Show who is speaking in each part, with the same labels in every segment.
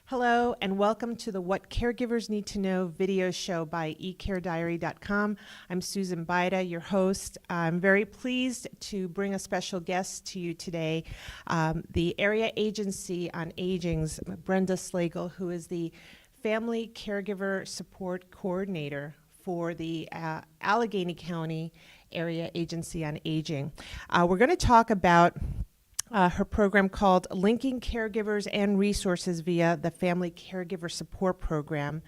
Speaker 1: Hello and welcome to the What Caregivers Need to Know video show by eCareDiary.com. I'm Susan Baida, your host. I'm very pleased to bring a special guest to you today, the Area Agency on Aging's Brenda Slagle, who is the Family Caregiver Support Coordinator for the Allegheny County Area Agency on Aging. We're going to talk about her program called Linking Caregivers and Resources via the Family Caregiver Support Program.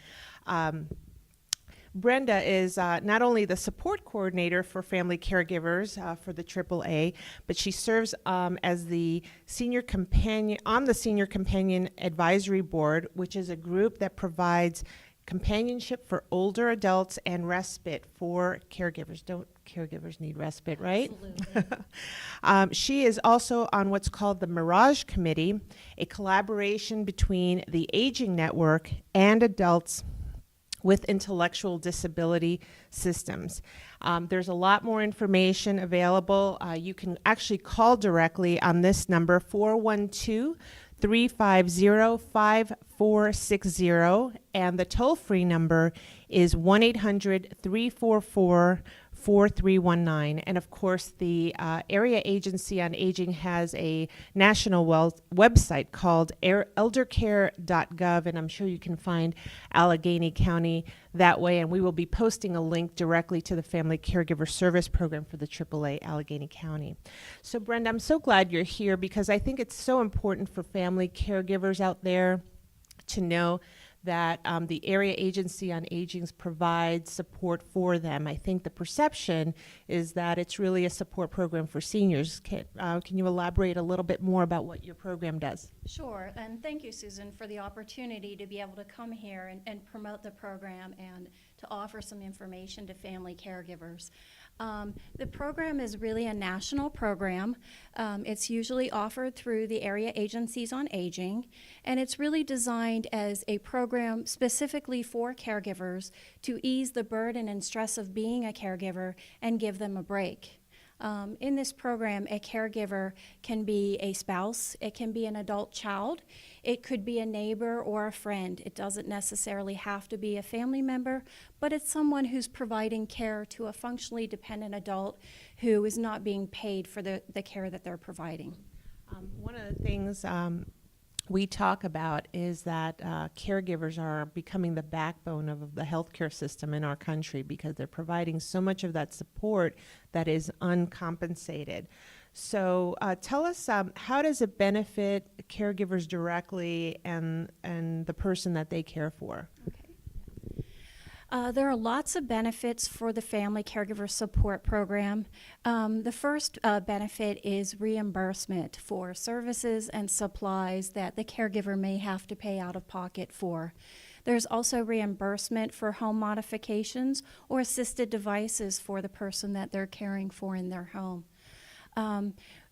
Speaker 1: Brenda is not only the support coordinator for family caregivers for the AAA, but she serves as the senior companion on the Senior Companion Advisory Board, which is a group that provides companionship for older adults and respite for caregivers. Don't caregivers need respite, right?
Speaker 2: Absolutely.
Speaker 1: She is also on what's called the Mirage Committee, a collaboration between the Aging Network and adults with intellectual disability systems. There's a lot more information available. You can actually call directly on this number, 412-350-5460, and the toll-free number is 1-800-344-4319. And of course, the Area Agency on Aging has a national website called eldercare.gov, and I'm sure you can find Allegheny County that way, and we will be posting a link directly to the Family Caregiver Service Program for the AAA Allegheny County. So Brenda, I'm so glad you're here because I think it's so important for family caregivers out there to know that the Area Agency on Aging provides support for them. I think the perception is that it's really a support program for seniors. Can you elaborate a little bit more about what your program does?
Speaker 2: Sure, and thank you, Susan, for the opportunity to be able to come here and promote the program and to offer some information to family caregivers. The program is really a national program. It's usually offered through the Area Agencies on Aging, and it's really designed as a program specifically for caregivers to ease the burden and stress of being a caregiver and give them a break. In this program, a caregiver can be a spouse, it can be an adult child, it could be a neighbor or a friend. It doesn't necessarily have to be a family member, but it's someone who's providing care to a functionally dependent adult who is not being paid for the care that they're providing.
Speaker 1: One of the things we talk about is that caregivers are becoming the backbone of the healthcare system in our country because they're providing so much of that support that is uncompensated. So tell us, how does it benefit caregivers directly and the person that they care for?
Speaker 2: Okay. There are lots of benefits for the Family Caregiver Support Program. The first benefit is reimbursement for services and supplies that the caregiver may have to pay out of pocket for. There's also reimbursement for home modifications or assisted devices for the person that they're caring for in their home.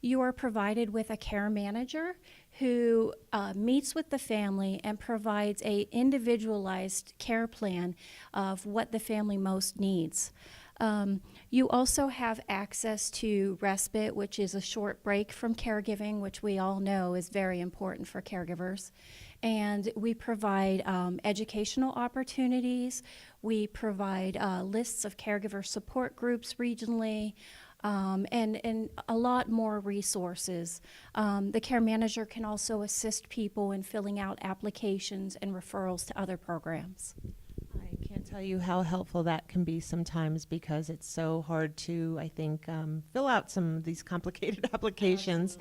Speaker 2: You are provided with a care manager who meets with the family and provides an individualized care plan of what the family most needs. You also have access to respite, which is a short break from caregiving, which we all know is very important for caregivers. And we provide educational opportunities. We provide lists of caregiver support groups regionally. And a lot more resources. The care manager can also assist people in filling out applications and referrals to other programs.
Speaker 1: I can't tell you how helpful that can be sometimes because it's so hard to, I think, fill out some of these complicated applications.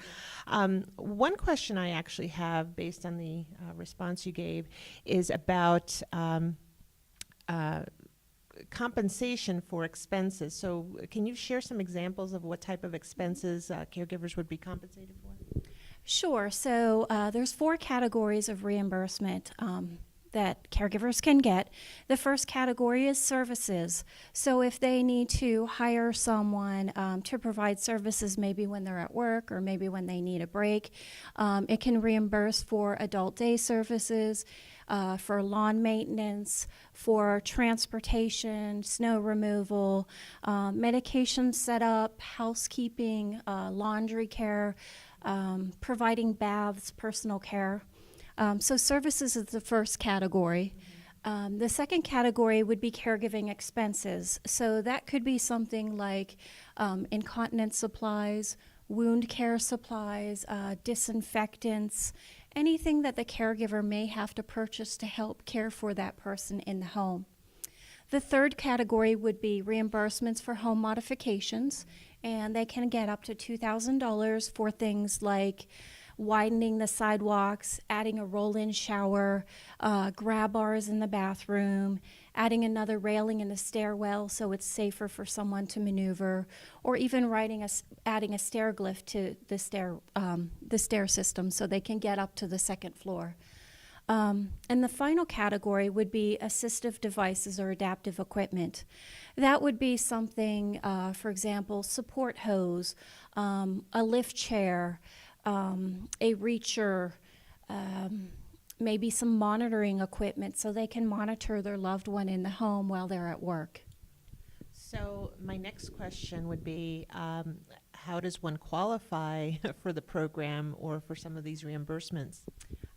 Speaker 1: One question I actually have based on the response you gave is about compensation for expenses. So can you share some examples of what type of expenses caregivers would be compensated for?
Speaker 2: Sure. So there's 4 categories of reimbursement that caregivers can get. The first category is services. So if they need to hire someone to provide services maybe when they're at work or maybe when they need a break, it can reimburse for adult day services, for lawn maintenance, for transportation, snow removal, medication setup, housekeeping, laundry care, providing baths, personal care. So services is the first category. The second category would be caregiving expenses. So that could be something like incontinence supplies, wound care supplies, disinfectants, anything that the caregiver may have to purchase to help care for that person in the home. The third category would be reimbursements for home modifications, and they can get up to $2,000 for things like widening the sidewalks, adding a roll-in shower, grab bars in the bathroom, adding another railing in the stairwell so it's safer for someone to maneuver, or even adding a stair lift to the stair system so they can get up to the second floor. And the final category would be assistive devices or adaptive equipment. That would be something, for example, support hose, a lift chair, a reacher, maybe some monitoring equipment so they can monitor their loved one in the home while they're at work.
Speaker 1: So my next question would be, how does one qualify for the program or for some of these reimbursements?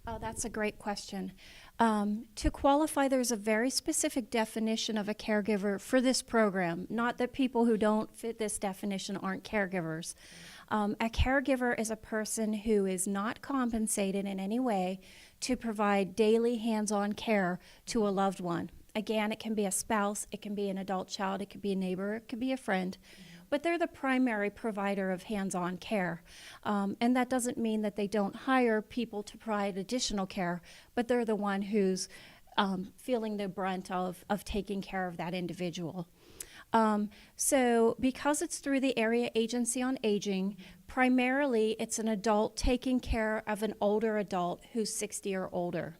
Speaker 2: Oh, that's a great question. To qualify, there's a very specific definition of a caregiver for this program. Not that people who don't fit this definition aren't caregivers. A caregiver is a person who is not compensated in any way to provide daily hands-on care to a loved one. Again, it can be a spouse, it can be an adult child, it could be a neighbor, it could be a friend. But they're the primary provider of hands-on care. And that doesn't mean that they don't hire people to provide additional care, but they're the one who's feeling the brunt of taking care of that individual. So because it's through the Area Agency on Aging, primarily it's an adult taking care of an older adult who's 60 or older.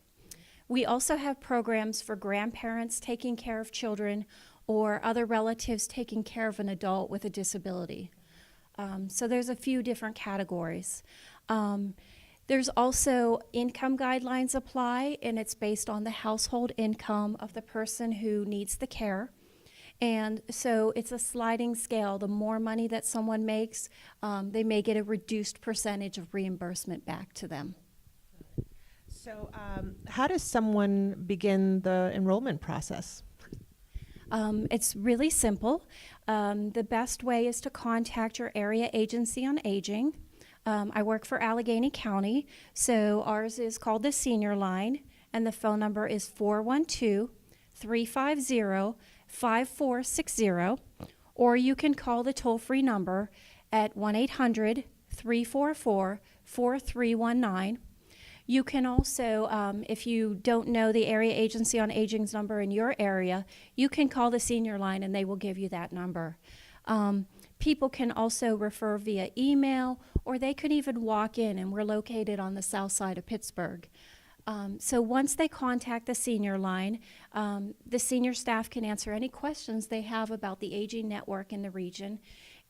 Speaker 2: We also have programs for grandparents taking care of children or other relatives taking care of an adult with a disability. So there's a few different categories. There's also income guidelines apply, and it's based on the household income of the person who needs the care. And so it's a sliding scale. The more money that someone makes, they may get a reduced percentage of reimbursement back to them.
Speaker 1: So how does someone begin the enrollment process?
Speaker 2: It's really simple. The best way is to contact your Area Agency on Aging. I work for Allegheny County, so ours is called the Senior Line, and the phone number is 412-350-5460, or you can call the toll-free number at 1-800-344-4319. You can also, if you don't know the Area Agency on Aging's number in your area, you can call the Senior Line and they will give you that number. People can also refer via email, or they could even walk in, and we're located on the south side of Pittsburgh. So once they contact the Senior Line, the senior staff can answer any questions they have about the aging network in the region,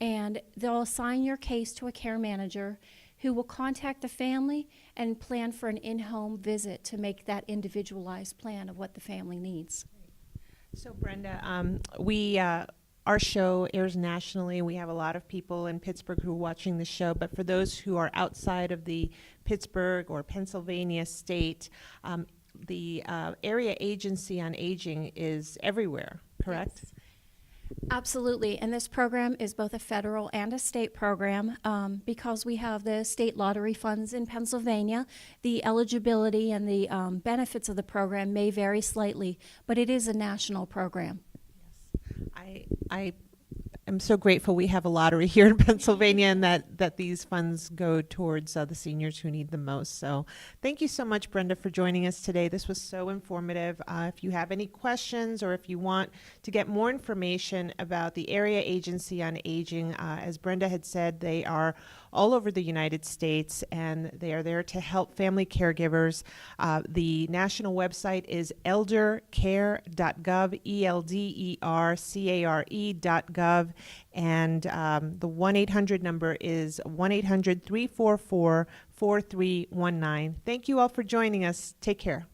Speaker 2: and they'll assign your case to a care manager who will contact the family and plan for an in-home visit to make that individualized plan of what the family needs.
Speaker 1: So Brenda, our show airs nationally. We have a lot of people in Pittsburgh who are watching the show, but for those who are outside of the Pittsburgh or Pennsylvania state, the Area Agency on Aging is everywhere, correct?
Speaker 2: Yes. Absolutely, and this program is both a federal and a state program. Because we have the state lottery funds in Pennsylvania, the eligibility and the benefits of the program may vary slightly, but it is a national program.
Speaker 1: Yes. I am so grateful we have a lottery here in Pennsylvania and that these funds go towards the seniors who need them most. So thank you so much, Brenda, for joining us today. This was so informative. If you have any questions or if you want to get more information about the Area Agency on Aging, as Brenda had said, they are all over the United States, and they are there to help family caregivers. The national website is eldercare.gov, eldercare.gov, and the 1-800 number is 1-800-344-4319. Thank you all for joining us. Take care.